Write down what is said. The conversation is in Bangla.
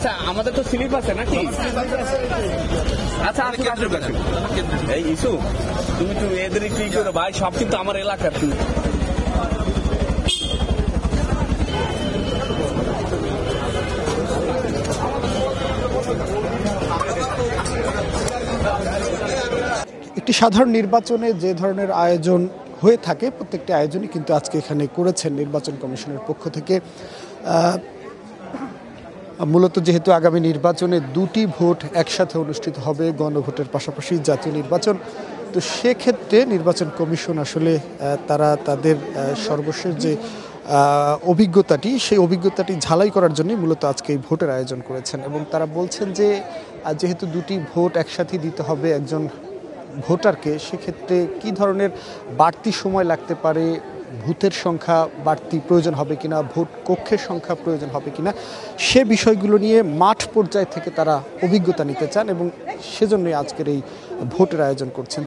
আচ্ছা আমাদের তো স্লিপ আছে নাকি? আচ্ছা এই ইস্যু তুমি তো এদের কি করো ভাই, সব কিন্তু আমার এলাকার। একটি সাধারণ নির্বাচনে যে ধরনের আয়োজন হয়ে থাকে প্রত্যেকটি আয়োজনই কিন্তু আজকে এখানে করেছেন নির্বাচন কমিশনের পক্ষ থেকে। মূলত যেহেতু আগামী নির্বাচনে দুটি ভোট একসাথে অনুষ্ঠিত হবে, গণভোটের পাশাপাশি জাতীয় নির্বাচন, তো সেক্ষেত্রে নির্বাচন কমিশন আসলে তারা তাদের সর্বশেষ যে অভিজ্ঞতাটি সেই অভিজ্ঞতাটি ঝালাই করার জন্যই মূলত আজকে এই ভোটের আয়োজন করেছেন। এবং তারা বলছেন যে যেহেতু দুটি ভোট একসাথে দিতে হবে একজন ভোটারকে, সেক্ষেত্রে কী ধরনের বাড়তি সময় লাগতে পারে, বুথের সংখ্যা বাড়তি প্রয়োজন হবে কিনা, ভোট কক্ষের সংখ্যা প্রয়োজন হবে কিনা, সে বিষয়গুলো নিয়ে মাঠ পর্যায় থেকে তারা অভিজ্ঞতা নিতে চান এবং সেজন্যই আজকের এই ভোটের আয়োজন করছেন।